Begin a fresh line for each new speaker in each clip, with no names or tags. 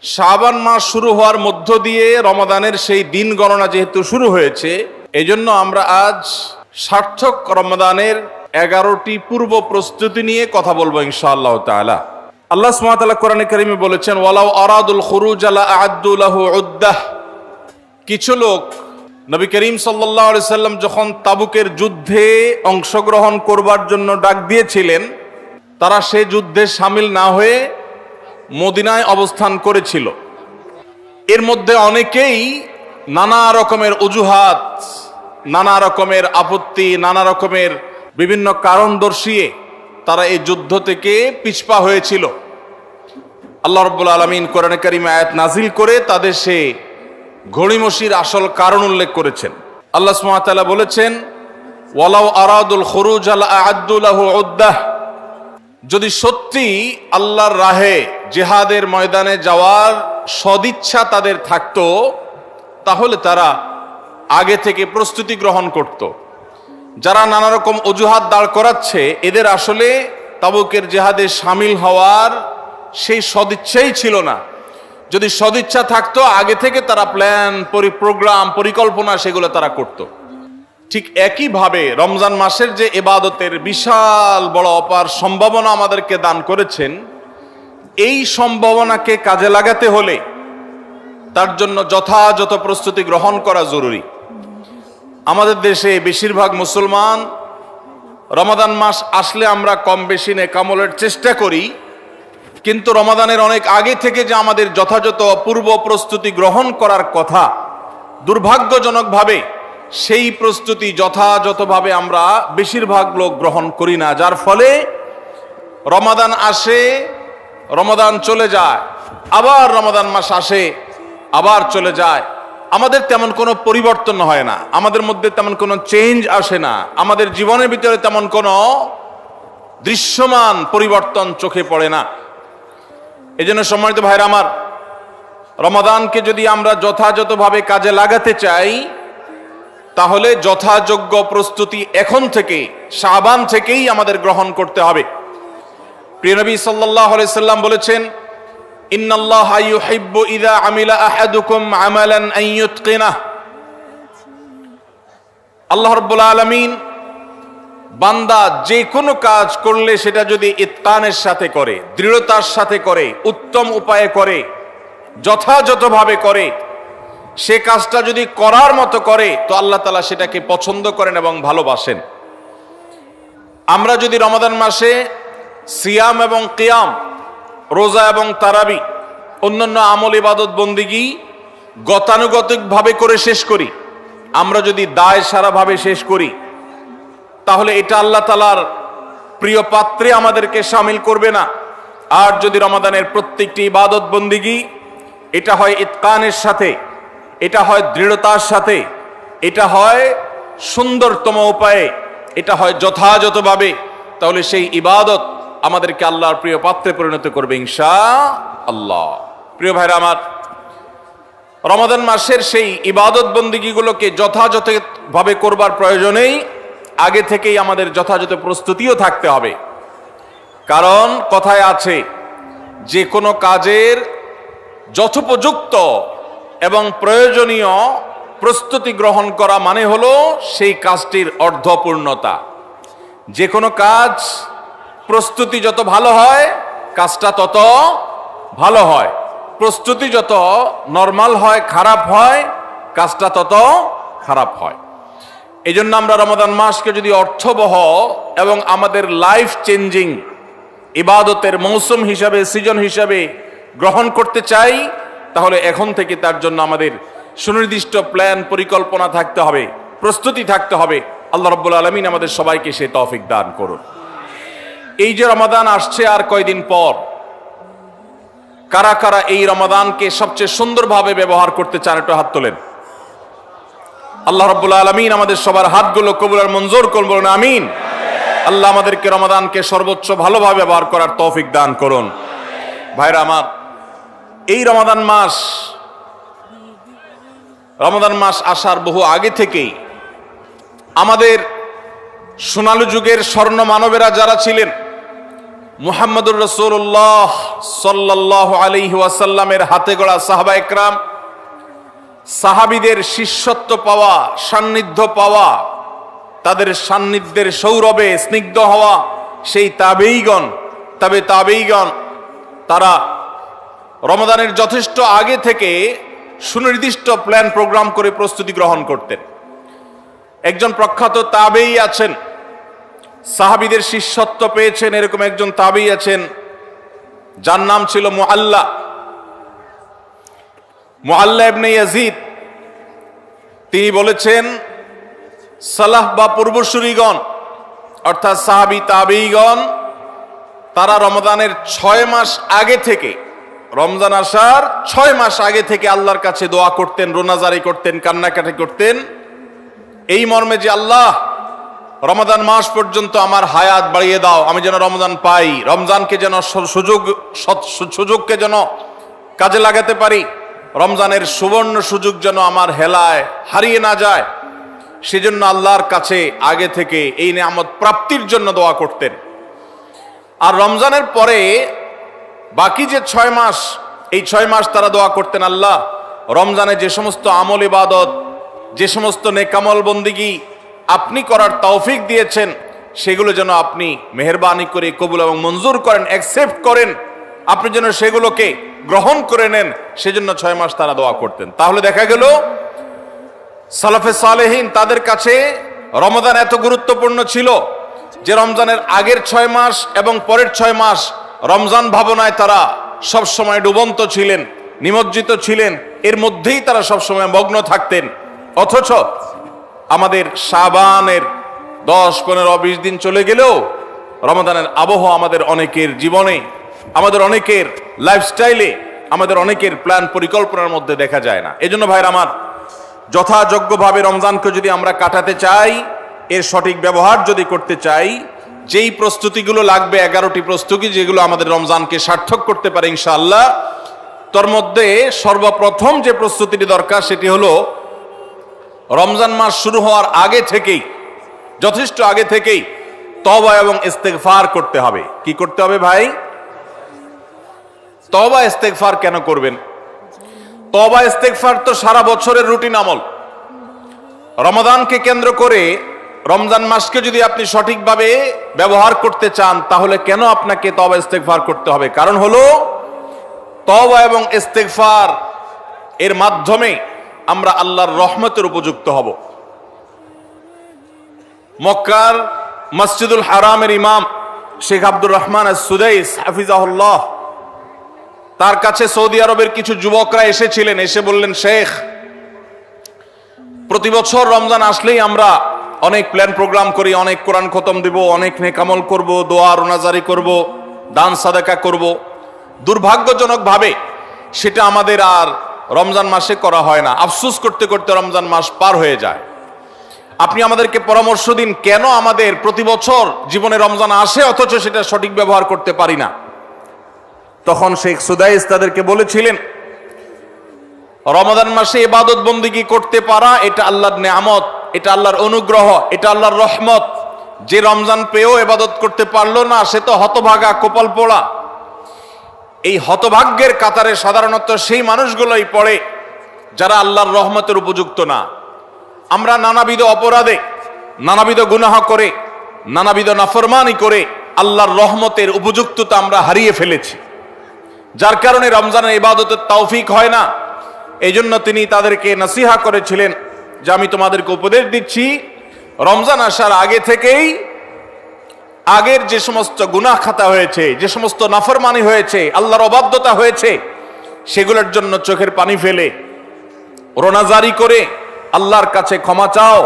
শাবান মাস শুরু হওয়ার মধ্য দিয়ে রমাদানের সেই দিন গণনা যেহেতু শুরু হয়েছে, এজন্য আমরা আজ সার্থক রমাদানের 11টি পূর্ব প্রস্তুতি নিয়ে কথা বলবো ইনশাআল্লাহ তাআলা। আল্লাহ সুবহানাহু ওয়া তাআলা কোরআনে কারিমে বলেছেন, ওয়ালাউ আরাদুল খুরুজ লা আ'আদ্দু লাহু উদ্দাহ। কিছু লোক নবী করিম সাল্লাল্লাহু আলাইহি সাল্লাম যখন তাবুকের যুদ্ধে অংশগ্রহণ করবার জন্য ডাক দিয়েছিলেন, তারা সে যুদ্ধে শামিল না হয়ে মদিনায় অবস্থান করেছিল। এর মধ্যে অনেকেই নানা রকমের অজুহাত, নানা রকমের আপত্তি, নানা রকমের বিভিন্ন কারণ দর্শিয়ে তারা এই যুদ্ধ থেকে পিছপা হয়েছিল। আল্লাহ রাব্বুল আলামিন কোরআনে কারিমে আয়াত নাজিল করে তাদের সে ঘড়িমসির আসল কারণ উল্লেখ করেছেন। আল্লাহ সুবহানাহু ওয়া তাআলা বলেছেন, ওয়ালাউ আরাদুল খুরুজ লা আ'আদ্দু লাহু উদ্দাহ। যদি সত্যি আল্লাহর রাহে জিহাদের ময়দানে যাওয়ার সদিচ্ছা তাদের থাকতো, তাহলে তারা আগে থেকে প্রস্তুতি গ্রহণ করত। যারা নানা রকম অজুহাত দাঁড় করাচ্ছে, এদের আসলে তাবুকের জিহাদে শামিল হওয়ার সেই সদিচ্ছাই ছিল না। যদি সদিচ্ছা থাকতো, আগে থেকে তারা প্ল্যান, প্রোগ্রাম, পরিকল্পনা সেগুলো তারা করত। ঠিক একইভাবে রমজান মাসের যে ইবাদতের বিশাল বড় অপার সম্ভাবনা আমাদেরকে দান করেছেন, এই সম্ভাবনাকে কাজে লাগাতে হলে তার জন্য যথাযথ প্রস্তুতি গ্রহণ করা জরুরি। আমাদের দেশে বেশিরভাগ মুসলমান রমাদান মাস আসলে আমরা কম বেশি নেকামলের চেষ্টা করি, কিন্তু রমাদানের অনেক আগে থেকে যে আমাদের যথাযথ পূর্ব প্রস্তুতি গ্রহণ করার কথা, দুর্ভাগ্যজনকভাবে সেই প্রস্তুতি যথাযথভাবে আমরা বেশিরভাগ লোক গ্রহণ করি না। যার ফলে রমাদান আসে, রমাদান চলে যায়, আবার রমাদান মাস আসে, আবার চলে যায়। আমাদের তেমন কোনো পরিবর্তন হয় না, আমাদের মধ্যে তেমন কোনো চেঞ্জ আসে না, আমাদের জীবনের ভিতরে তেমন কোনো দৃশ্যমান পরিবর্তন চোখে পড়ে না। এজন্য সম্মানিত ভাইরা আমার, রমাদানকে যদি আমরা যথাযথভাবে কাজে লাগাতে চাই, তাহলে যথাযোগ্য প্রস্তুতি এখন থেকে, শাবান থেকেই আমাদের গ্রহণ করতে হবে। প্রিয় নবী সাল্লাল্লাহু আলাইহি সাল্লাম বলেছেন, ইন্নাল্লাহা ইউহিব্বু ইযা আমিলা আহাদুকুম আমালান আন ইউতকিনাহ। আল্লাহ রাব্বুল আলামিন বান্দা যে কোনো কাজ করলে সেটা যদি ইতকানের সাথে করে, দৃঢ়তার সাথে করে, উত্তম উপায়ে করে, যথাযথভাবে করে, সে কাজটা যদি করার মতো করে, তো আল্লাহ তাআলা সেটাকে পছন্দ করেন এবং ভালোবাসেন। আমরা যদি রমাদান মাসে সিয়াম এবং কিয়াম, রোজা এবং তারাবি, অন্যান্য আমল ইবাদত বন্দিগি গতানুগতিকভাবে করে শেষ করি, আমরা যদি দায় সারাভাবে শেষ করি, তাহলে এটা আল্লাহ তাআলার প্রিয় পাত্রে আমাদেরকে শামিল করবে না। আর যদি রমাদানের প্রত্যেকটি ইবাদত বন্দিগি এটা হয় ইতকানের সাথে, এটা হয় দৃঢ়তার সাথে, এটা হয় সুন্দরতম উপায়ে, এটা হয় যথাযথভাবে, তাহলে সেই ইবাদত আমাদেরকে আল্লাহর প্রিয় পাত্রে পরিণত করবে ইনশাআল্লাহ। প্রিয় ভাইরা আমার, রমাদান মাসের সেই ইবাদত বন্দিগিগুলোকে যথাযথভাবে করবার প্রয়োজনেই আগে থেকেই আমাদের যথাযথ প্রস্তুতিও থাকতে হবে। কারণ কথায় আছে, যে কোনো কাজের যথোপযুক্ত এবং প্রয়োজনীয় প্রস্তুতি গ্রহণ করা মানে হলো সেই কাজটির অর্ধপূর্ণতা। যে কোনো কাজ প্রস্তুতি যত ভালো হয়, কাজটা তত ভালো হয়। প্রস্তুতি যত নরমাল হয়, খারাপ হয়, কাজটা তত খারাপ হয়। এই জন্য আমরা রমাদান মাসকে যদি অর্থবহ এবং আমাদের লাইফ চেঞ্জিং ইবাদতের মৌসুম হিসাবে, সিজন হিসাবে গ্রহণ করতে চাই, তাহলে এখন থেকে তার জন্য আমাদের সুনির্দিষ্ট প্ল্যান, পরিকল্পনা থাকতে হবে, প্রস্তুতি থাকতে হবে। আল্লাহ রাব্বুল আলামিন আমাদের সবাইকে সেই তৌফিক দান করুন। এই যে রমাদান আসছে আর কয়দিন পর, কারা কারা এই রমাদানকে সবচেয়ে সুন্দরভাবে ব্যবহার করতে চান, একটু হাত তোলেন। আল্লাহ রাব্বুল আলামিন আমাদের সবার হাতগুলো কবুল আর মঞ্জুর করুন, বলুন আমিন। আল্লাহ আমাদেরকে রমাদানকে সর্বোচ্চ ভালোভাবে ব্যবহার করার তৌফিক দান করুন। ভাইরা আমার, এই রমাদান মাস আসার বহু আগে থেকেই আমাদের সোনালী যুগের স্বর্ণ মানবেরা যারা ছিলেন, মুহাম্মদুর রাসূলুল্লাহ সাল্লাল্লাহু আলাইহি ওয়াসাল্লামের হাতে গড়া সাহাবা একরাম, সাহাবীদের শিষ্যত্ব পাওয়া, সান্নিধ্য পাওয়া, তাদের সান্নিধ্যের সৌরভে স্নিগ্ধ হওয়া সেই তাবেঈগণ, তাবেঈগণ তারা রমাদানের যথেষ্ট আগে থেকে সুনির্দিষ্ট প্ল্যান প্রোগ্রাম করে প্রস্তুতি গ্রহণ করতেন। একজন প্রখ্যাত তাবেঈ আছেন, সাহাবীদের শিষ্যত্ব পেয়েছেন, এরকম একজন তাবেঈ আছেন যার নাম ছিল মুআল্লা ইবনে ইয়াজিদ। তিনি বলেছেন, সালাহ বা পূর্বসূরীগণ অর্থাৎ সাহাবী তাবেঈগণ তারা রমজানের 6 মাস আগে থেকে, রমজান আসার 6 মাস আগে থেকে আল্লাহর কাছে দোয়া করতেন, রোনাজারি করতেন, কান্নাকাটি করতেন এই মর্মে যে আল্লাহ রমাদান মাস পর্যন্ত আমার হায়াত বাড়িয়ে দাও, আমি যেন রমজান পাই, রমজানকে যেন সুযোগকে যেন কাজে লাগাতে পারি, রমজানের সুবর্ণ সুযোগ যেন আমার হেলায় হারিয়ে না যায়, সেজন্য আল্লাহর কাছে আগে থেকে এই নিয়ামত প্রাপ্তির জন্য দোয়া করতেন। আর রমজানের পরে বাকি যে 6 মাস, এই 6 মাস তারা দোয়া করতেন, আল্লাহ রমজানে যে সমস্ত আমল ইবাদত, যে সমস্ত নেকামল বন্দিগি আপনি করার তৌফিক দিয়েছেন, সেগুলো যেন আপনি মেহেরবানি করে কবুল এবং মঞ্জুর করেন, অ্যাকসেপ্ট করেন, আপনি যেন সেগুলোকে গ্রহণ করে নেন, সেজন্য 6 মাস তারা দোয়া করতেন। তাহলে দেখা গেল সালাফে সালেহিন তাদের কাছে রমজান এত গুরুত্বপূর্ণ ছিল যে রমজানের আগের 6 মাস এবং পরের 6 মাস রমজান ভাবনায় তারা সব সময় ডুবন্ত ছিলেন, নিমজ্জিত ছিলেন, এর মধ্যেই তারা সব সময় মগ্ন থাকতেন। অথচ আমাদের শাবানের 10, 15, 20 দিন চলে গেলেও রমজানের আবহ আমাদের অনেকের জীবনে, আমাদের অনেকের লাইফস্টাইলে, আমাদের অনেকের প্ল্যান পরিকল্পনার মধ্যে দেখা যায় না। এজন্য ভাইরা আমার, যথাযোগ্যভাবে রমজানকে যদি আমরা কাটাতে চাই, এর সঠিক ব্যবহার যদি করতে চাই, যেই প্রস্তুতিগুলো লাগবে, 11টি প্রস্তুতি যেগুলো আমাদের রমজানকে সার্থক করতে পারে ইনশাআল্লাহ, তার মধ্যে সর্বপ্রথম যে প্রস্তুতিটি দরকার সেটি হলো রমজান মাস শুরু হওয়ার আগে থেকেই, যথেষ্ট আগে থেকেই তওবা এবং ইস্তেগফার করতে হবে। কি করতে হবে ভাই? তওবা ইস্তেগফার কেন করবেন? তওবা ইস্তেগফার তো সারা বছরের রুটিন আমল। রমাদানকে কেন্দ্র করে রমজান মাসকে যদি আপনি সঠিকভাবে ব্যবহার করতে চান, তাহলে কেন আপনাকে তওবা ইস্তেগফার করতে হবে? কারণ হলো তওবা এবং ইস্তেগফার এর মাধ্যমে আমরা আল্লাহর রহমতের উপযুক্ত হব। মক্কার মসজিদুল হারামের ইমাম শেখ আব্দুর রহমান আস-সুদাইস হাফিজাহুল্লাহ, তার কাছে সৌদি আরবের কিছু যুবকরা এসেছিলেন, এসে বললেন, শেখ, প্রতি বছর রমজান আসলেই আমরা অনেক প্ল্যান প্রোগ্রাম করি, অনেক কোরআন খতম দিব, অনেক নেকামল করব, দোয়া রোনাজারি করব, দান সাদাকা করব, দুর্ভাগ্যজনক ভাবে সেটা আমাদের আর রমজান মাসে করা হয় না। আফসোস করতে করতে রমজান মাস পার হয়ে যায়। আপনি আমাদেরকে পরামর্শ দিন, কেন আমাদের প্রতি বছর জীবনে রমজান আসে অথচ সেটা সঠিক ব্যবহার করতে পারি না? তখন শেখ সুদাইস তাদেরকে বলেছিলেন, রমাদান মাসে ইবাদত বন্দেগী করতে পারা এটা আল্লাহর নেয়ামত, এটা আল্লাহর অনুগ্রহ, এটা আল্লাহর রহমত। যে রমজান পেয়েও ইবাদত করতে পারলো না, সে তো হতভাগা, কপাল পোড়া। এই হতভাগ্যের কাতারে সাধারণত সেই মানুষগুলোই পড়ে যারা আল্লাহর রহমতের উপযুক্ত না। আমরা নানাবিধ অপরাধে, নানাবিধ গুনাহ করে, নানাবিধ নাফরমানি করে আল্লাহর রহমতের উপযুক্ততা আমরা হারিয়ে ফেলেছি, যার কারণে রমজানের ইবাদতের তৌফিক হয় না। এই জন্য তিনি তাদেরকে নসিহা করেছিলেন যে আমি তোমাদেরকে উপদেশ দিচ্ছি, রমজান আসার আগে থেকেই আগের যে সমস্ত গুনাহ খাতা হয়েছে, যে সমস্ত নাফরমানি হয়েছে, আল্লাহর অবাধ্যতা হয়েছে, সেগুলোর জন্য চোখের পানি ফেলে রোনাজারি করে আল্লাহর কাছে ক্ষমা চাও।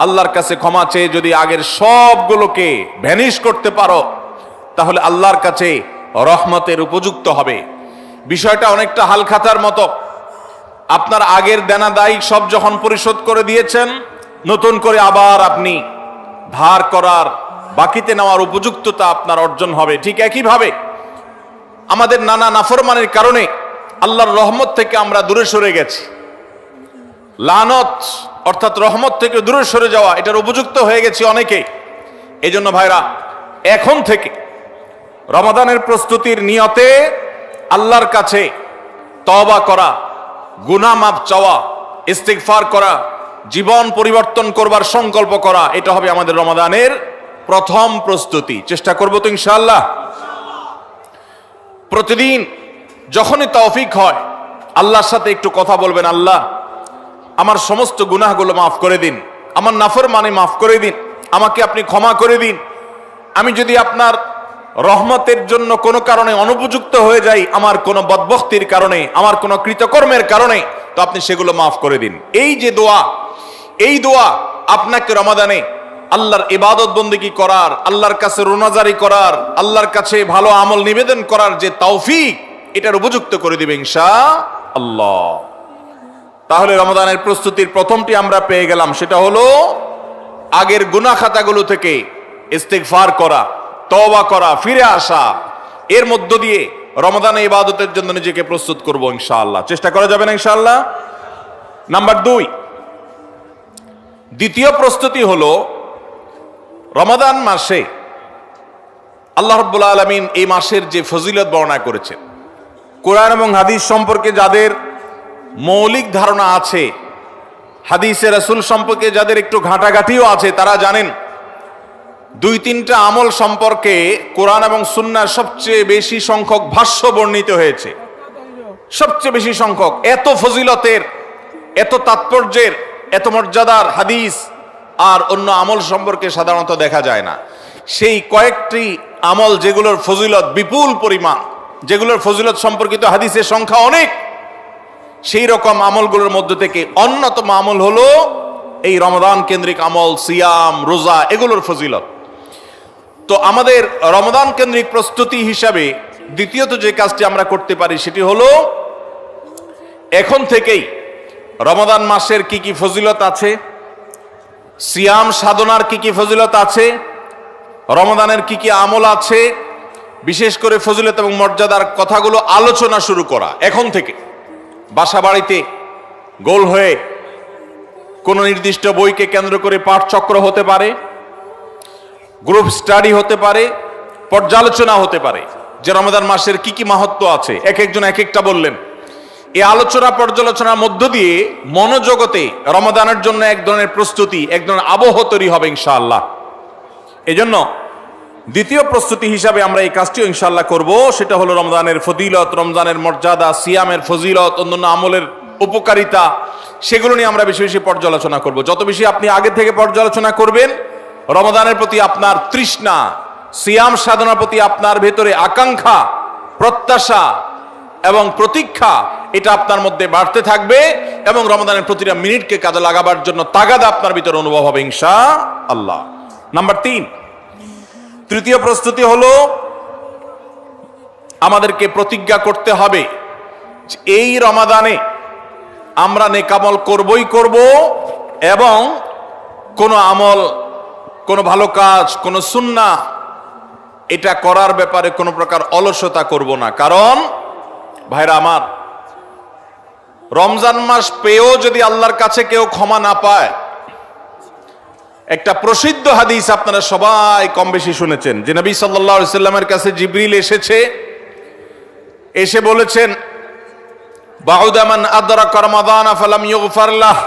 আল্লাহর কাছে ক্ষমা চেয়ে যদি আগের সবগুলোকে ভ্যানিশ করতে পারো, তাহলে আল্লাহর কাছে রহমতের উপযুক্ত হবে। বিষয়টা অনেকটা হালখাতার মতো। আপনার আগের দেনা দায় সব যখন পরিশোধ করে দিয়েছেন, নতুন করে আবার আপনি ধার করার, বাকিতে নেওয়ার উপযুক্ততা আপনার অর্জন হবে। ঠিক একইভাবে আমাদের নানা নাফরমানির কারণে আল্লাহর রহমত থেকে আমরা দূরে সরে গেছি। লানত অর্থাৎ রহমত থেকে দূরে সরে যাওয়া, এটার উপযুক্ত হয়ে গেছি অনেকে। এই জন্য ভাইরা, এখন থেকে রমাদানের প্রস্তুতির নিয়তে আল্লাহর কাছে তওবা করা, গুনাহ মাফ চাওয়া, ইস্তিগফার করা, জীবন পরিবর্তন করবার সংকল্প করা, এটা হবে আমাদের রমাদানের প্রথম প্রস্তুতি। চেষ্টা করব তো ইনশাআল্লাহ। প্রতিদিন যখনই তৌফিক হয় আল্লাহর সাথে একটু কথা বলবেন, আল্লাহ আমার সমস্ত গুনাহগুলো মাফ করে দিন, আমার নাফরমানি মাফ করে দিন, আমাকে আপনি ক্ষমা করে দিন। আমি যদি আপনার রহমতের জন্য কোনো কারণে অনুপযুক্ত হয়ে যাই, আমার কোনো বদবখতির কারণে, আমার কোনো কৃতকর্মের কারণে, তো আপনি সেগুলো মাফ করে দিন। এই যে দোয়া, এই দোয়া আপনাকে রমাদানে আল্লাহর ইবাদত বন্দেগী করার, আল্লাহর কাছে রোনাজারি করার, আল্লাহর কাছে ভালো আমল নিবেদন করার যে তৌফিক, এটার উপযুক্ত করে দিবে ইনশাআল্লাহ। তাহলে রমাদানের প্রস্তুতির প্রথমটি আমরা পেয়ে গেলাম, সেটা হলো আগের গুনাহ খাতাগুলো থেকে ইস্তিগফার করা, তওবা করা, ফিরে আসা। এর মধ্য দিয়ে রমাদানে ইবাদতের জন্য নিজেকে প্রস্তুত করব ইনশাআল্লাহ। চেষ্টা করা যাবে না ইনশাআল্লাহ। নাম্বার 2, দ্বিতীয় প্রস্তুতি হলো রমাদান মাসে আল্লাহ রাব্বুল আলামিন এই মাসের যে ফজিলত বর্ণনা করেছেন, কোরআন এবং হাদিস সম্পর্কে যাদের মৌলিক ধারণা আছে, হাদিসে রাসূল সম্পর্কে যাদের একটু ঘাটাঘাটিও আছে, তারা জানেন 2-3টা আমল সম্পর্কে কোরআন এবং সুন্নাহ সবচেয়ে বেশি সংখ্যক ভাষ্য বর্ণিত হয়েছে। সবচেয়ে বেশি সংখ্যক, এত ফজিলতের, এত তাৎপর্যের, এত মর্যাদার হাদিস আর অন্য আমল সম্পর্কে সাধারণত দেখা যায় না। সেই কয়েকটি আমল যেগুলোর ফজিলত বিপুল পরিমাণ, যেগুলোর ফজিলত সম্পর্কিত হাদিসের সংখ্যা অনেক, সেই রকম আমলগুলোর মধ্যে থেকে অন্যতম আমল হলো এই রমাদান কেন্দ্রিক আমল, সিয়াম, রোজা, এগুলোর ফজিলত। তো আমাদের রমাদান কেন্দ্রিক প্রস্তুতি হিসাবে দ্বিতীয়ত যে কাজটি আমরা করতে পারি সেটি হলো এখন থেকেই রমাদান মাসের কি কি ফজিলত আছে, সিয়াম সাধনার কি কি ফজিলত আছে, রমাদানের কি কি আমল আছে, বিশেষ করে ফজিলত এবং মর্যাদার কথাগুলো আলোচনা শুরু করা এখন থেকে। বাসা বাড়িতে গোল হয়ে কোন নির্দিষ্ট বইকে কেন্দ্র করে পাঠচক্র হতে পারে, গ্রুপ স্টাডি হতে পারে, পর্যালোচনা হতে পারে যে রমাদান মাসের কি কি মাহাত্ম্য আছে, এক একজন এক একটা বললেন। এই আলোচনা পর্যালোচনার মধ্য দিয়ে মনোজগতে রমাদানের জন্য এক ধরনের প্রস্তুতি, এক ধরনের আবহ তৈরি হবে ইনশাআল্লাহ। এজন্য দ্বিতীয় প্রস্তুতি হিসাবে আমরা এই কাজটিও ইনশাআল্লাহ করব, সেটা হলো রমজানের ফজিলত, রমজানের মর্যাদা, সিয়ামের ফজিলত, অন্যান্য আমলের উপকারিতা, সেগুলো নিয়ে আমরা বেশি বেশি পর্যালোচনা করব। যত বেশি আপনি আগে থেকে পর্যালোচনা করবেন, রমাদানের প্রতি আপনার তৃষ্ণা, সিয়াম সাধনার প্রতি আপনার ভেতরে আকাঙ্ক্ষা, প্রত্যাশা এবং প্রতীক্ষা, এটা আপনার মধ্যে বাড়তে থাকবে এবং রমাদানের প্রতিটা মিনিটকে কাজে লাগাবার জন্য তাগাদা আপনার ভিতরে অনুভব হবে ইনশাআল্লাহ। নাম্বার 3, তৃতীয় প্রস্তুতি হলো আমাদেরকে প্রতিজ্ঞা করতে হবে যে এই রমাদানে আমরা নেকামল করবই করব এবং কোনো আমল, কোনো ভালো কাজ, কোনো সুন্নাহ এটা করার ব্যাপারে কোনো প্রকার অলসতা করব না। কারণ ভাইরা আমার, রমজান মাস পেয়েও যদি আল্লাহর কাছে কেউ ক্ষমা না পায়, একটা প্রসিদ্ধ হাদিস আপনারা সবাই কম বেশি শুনেছেন যে নবী সাল্লাল্লাহু আলাইহি সাল্লামের কাছে জিবরিল এসেছে, এসে বলেছেন বাউদা মান আদরাকা রমাদান ফালাম ইউগফার লাহ,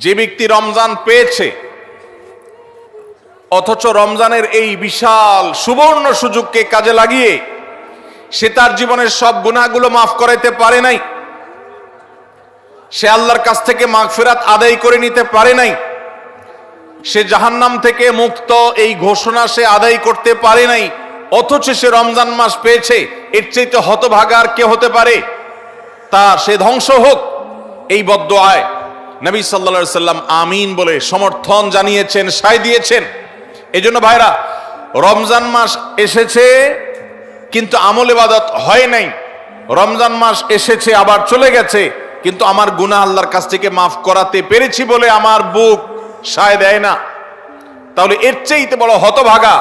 যে ব্যক্তি রমজান পেয়েছে অথচ রমজানের এই বিশাল সুবর্ণ সুযোগকে কাজে লাগিয়ে সে তার জীবনের সব গুনাহগুলো মাফ করাইতে পারে নাই, সে আল্লাহর কাছ থেকে মাগফিরাত আদায় করে নিতে পারে নাই, সে জাহান্নাম থেকে মুক্ত এই ঘোষণা সে আদায় করতে পারে নাই, অথচ সে রমজান মাস পেয়েছে, এর চাইতে হতভাগা আর কে হতে পারে? তার সে ধ্বংস হোক, এই বদদুআয় নবী সাল্লাল্লাহু আলাইহি সাল্লাম আমিন বলে সমর্থন জানিয়েছেন, সায় দিয়েছেন। এজন্য ভাইরা, রমজান মাস এসেছে কিন্তু আমল ইবাদত হয় নাই, রমজান মাস এসেছে আবার চলে গেছে কিন্তু আমার গুনাহ আল্লাহর কাছ থেকে মাফ করাতে পেরেছি বলে আমার বুক সায় দেয় না। তাহলে এর চাইতে বড় হতভাগা,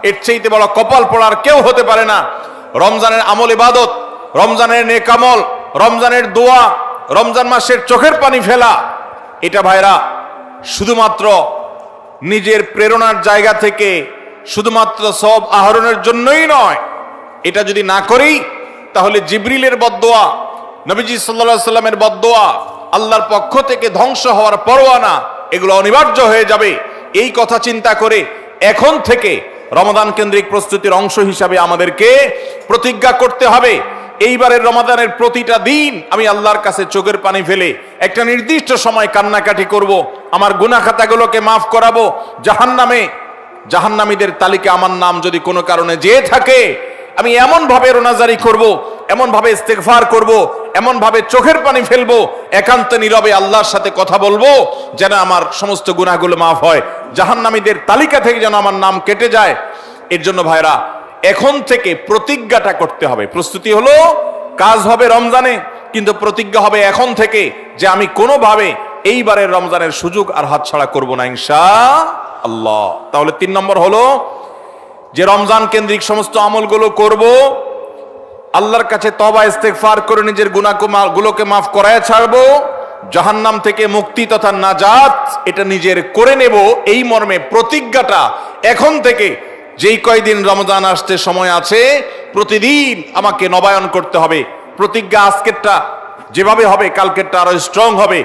এর চাইতে বড় কপাল পড়ার কেউ হতে পারে না। রমজানের আমল ইবাদত, রমজানের নেক আমল, রমজানের দোয়া, রমজান মাসের চোখের পানি ফেলা, এটা ভাইরা শুধুমাত্র নিজের প্রেরণার জায়গা থেকে শুধুমাত্র সওয়াব আহরণের জন্যই নয়, এটা যদি না করি তাহলে জিবরিলের বদদোয়া, নবীজি সাল্লাল্লাহু আলাইহি সাল্লামের বদদোয়া, আল্লাহর পক্ষ থেকে ধ্বংস হওয়ার পরোয়ানা, এগুলো অনিবার্য হয়ে যাবে। এই কথা চিন্তা করে এখন থেকে রমাদান কেন্দ্রিক প্রস্তুতির অংশ হিসাবে আমাদেরকে প্রতিজ্ঞা করতে হবে, এইবারের রমাদানের প্রতিটা দিন আমি আল্লাহর কাছে চোখের পানি ফেলে একটা নির্দিষ্ট সময় কান্নাকাটি করব, আমার গুনাহ খাতাগুলোকে মাফ করাবো, জাহান্নামীদের তালিকা আমার নাম যদি কোনো কারণে যেয়ে থাকে, আমি এমন ভাবে রোনাজারি করব, এমন ভাবে ইস্তেগফার করব, এমন ভাবে চোখের পানি ফেলবো, একান্ত নীরবে আল্লাহর সাথে কথা বলবো, যেন আমার সমস্ত গুনাহগুলো মাফ হয়, জাহান্নামীদের তালিকা থেকে যেন আমার নাম কেটে যায়। এর জন্য ভাইরা এখন থেকে প্রতিজ্ঞাটা করতে হবে। প্রস্তুতি হলো কাজ হবে রমজানে, কিন্তু প্রতিজ্ঞা হবে এখন থেকে যে আমি কোনোভাবে এইবারের রমজানের সুযোগ আর হাতছাড়া করব না ইনশাআল্লাহ। তাহলে 3 নম্বর হলো যে রমজান কেন্দ্রিক সমস্ত আমলগুলো করব, আল্লাহর কাছে তওবা ইস্তেগফার করে নিজের গুনাহগুলোকে মাফ করায় ছাড়বো, জাহান্নাম থেকে মুক্তি তথা নাজাত এটা নিজের করে নেব। এই মর্মে প্রতিজ্ঞাটা এখন থেকে যেই কয়দিন রমজান আসতে সময় আছে প্রতিদিন আমাকে নবায়ন করতে হবে। প্রতিজ্ঞা আজকেরটা যেভাবে হবে কালকেরটা আরো স্ট্রং হবে,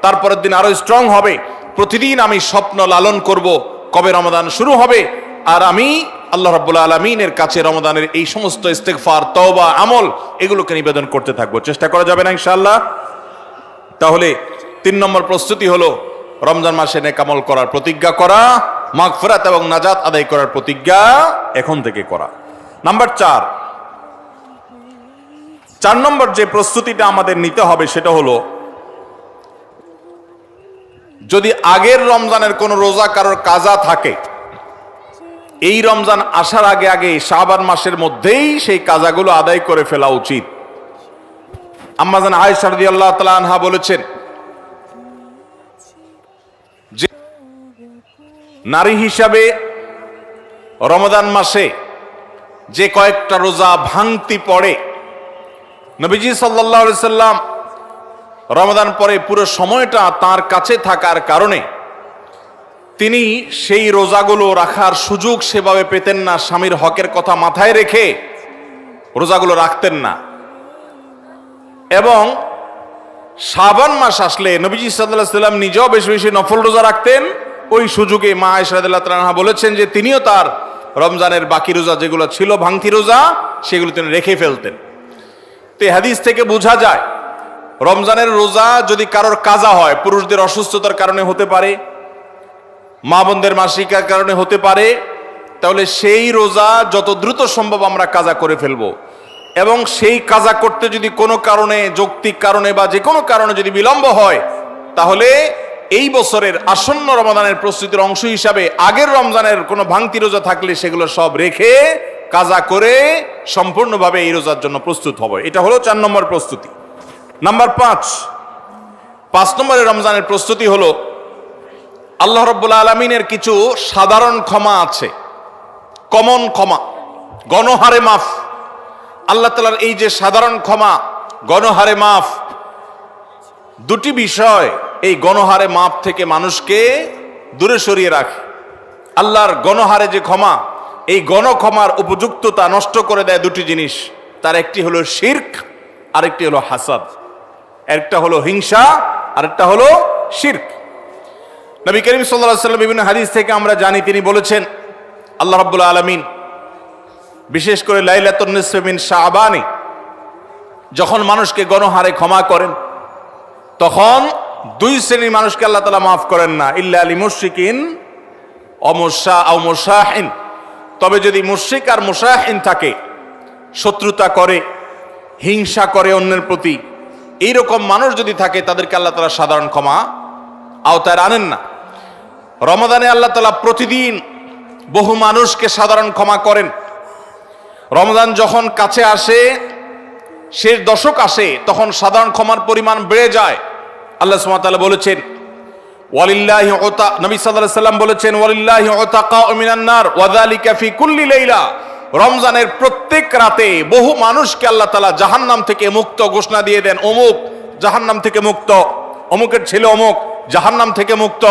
তারপরের দিন আরো স্ট্রং হবে। প্রতিদিন আমি স্বপ্ন লালন করব কবে রমাদান শুরু হবে, আর আমি আল্লাহ রাব্বুল আলামিনের কাছে রমাদানের এই সমস্ত ইস্তেগফার, তওবা, আমল এগুলোকে নিবেদন করতে থাকবো। চেষ্টা করা যাবে না ইনশাআল্লাহ? তাহলে 3 নম্বর প্রস্তুতি হলো রমজান মাসে নেক আমল করার প্রতিজ্ঞা করা, মাগফিরাত এবং নাজাত আদায় করার প্রতিজ্ঞা এখন থেকে করা। নাম্বার 4 নম্বর যে প্রস্তুতিটা আমাদের নিতে হবে সেটা হলো, যদি আগের রমজানের কোন রোজা কারোর কাজা থাকে, এই রমজান আসার আগে আগে শাবান মাসের মধ্যেই সেই কাজাগুলো আদায় করে ফেলা উচিত। আম্মা জান আয়েশা রাদিয়াল্লাহু তাআলা আনহা বলেছেন যে নারী হিসাবে রমাদান মাসে যে কয়েকটা রোজা ভাঙতি পড়ে, নবীজি সাল্লাল্লাহু আলাইহি সাল্লাম রমাদান পরে পুরো সময়টা তার কাছে থাকার কারণে তিনি সেই রোজাগুলো রাখার সুযোগ সেভাবে পেতেন না। স্বামীর হকের কথা মাথায় রেখে রোজাগুলো রাখতেন না, এবং শাবান মাস আসলে নবীজি সাল্লাল্লাহু আলাইহি সাল্লাম নিজেও বেশি বেশি নফল রোজা রাখতেন। ওই সুযোগে মা আয়েশা রাদিয়াল্লাহু তাআলা আনহা বলেছেন যে তিনিও তার রমজানের বাকি রোজা যেগুলো ছিল ভাঙতি রোজা, সেগুলো তিনি রেখে ফেলতেন। তো এই হাদিস থেকে বোঝা যায় রমজানের রোজা যদি কারোর কাজা হয়, পুরুষদের অসুস্থতার কারণে হতে পারে, মা বোনদের মাসিকার কারণে হতে পারে, তাহলে সেই রোজা যত দ্রুত সম্ভব আমরা কাজা করে ফেলবো। এবং সেই কাজা করতে যদি কোনো কারণে, যৌক্তিক কারণে বা যে কোনো কারণে যদি বিলম্ব হয়, তাহলে এই বছরের আসন্ন রমাদানের প্রস্তুতির অংশ হিসাবে আগের রমজানের কোনো ভাঙতি রোজা থাকলে সেগুলো সব রেখে কাজা করে সম্পূর্ণভাবে এই রোজার জন্য প্রস্তুত হবে। এটা হলো 4 নম্বর প্রস্তুতি। নাম্বার 5 নম্বরের রমজানের প্রস্তুতি হলো, আল্লাহ রাব্বুল আলামিনের কিছু সাধারণ ক্ষমা আছে, কমন ক্ষমা, গণহারে মাফ। আল্লাহ তাআলার এই যে সাধারণ ক্ষমা, গণহারে মাফ, দুটি বিষয় এই গণহারে মাফ থেকে মানুষকে দূরে সরিয়ে রাখে। আল্লাহর গণহারে যে ক্ষমা, এই গণক্ষমার উপযুক্ততা নষ্ট করে দেয় দুটি জিনিস। তার একটি হলো শিরক, আরেকটি হলো হাসাদ। একটা হলো হিংসা, আরেকটা হলো শিরক। নবী করিম সাল্লাল্লাহু আলাইহি ওয়াসাল্লাম বিভিন্ন হাদিস থেকে আমরা জানি, তিনি বলেছেন আল্লাহ রাব্বুল আলামিন বিশেষ করে লাইলাতুন নিসফি মিন শাবানে যখন মানুষকে গণহারে ক্ষমা করেন, তখন 2 শ্রেণীর মানুষকে আল্লাহ তাআলা মাফ করেন না, ইল্লা লিল মুশরিকিন আও মুশাহিন। তবে যদি মুশরিক আর মুশাহিন থাকে, শত্রুতা করে, হিংসা করে অন্যের প্রতি, এইরকম মানুষ যদি থাকে, তাদেরকে আল্লাহ তাআলা সাধারণ ক্ষমা আওতায় আনেন না। রমাদানে আল্লাহ তাআলা প্রতিদিন বহু মানুষকে সাধারণ ক্ষমা করেন। রমজান যখন কাছে আসে, শেষ দশক আসে, তখন সাধারণ ক্ষমার পরিমাণ বেড়ে যায়। আল্লাহ সুবহানাহু ওয়া তাআলা বলেছেন ওয়ালিল্লাহি নবী সাল্লাল্লাহু আলাইহি সাল্লাম বলেছেন ওয়ালিল্লাহি উতাকাউ মিনান নার ওয়া যালিকা ফি কুল্লি লাইলা। রমজানের প্রত্যেক রাতে বহু মানুষকে আল্লাহ তাআলা জাহান্নাম থেকে মুক্ত ঘোষণা দিয়ে দেন, অমুক জাহান্নাম থেকে মুক্ত, অমুকের ছেলে অমুক জাহান্নাম থেকে মুক্ত।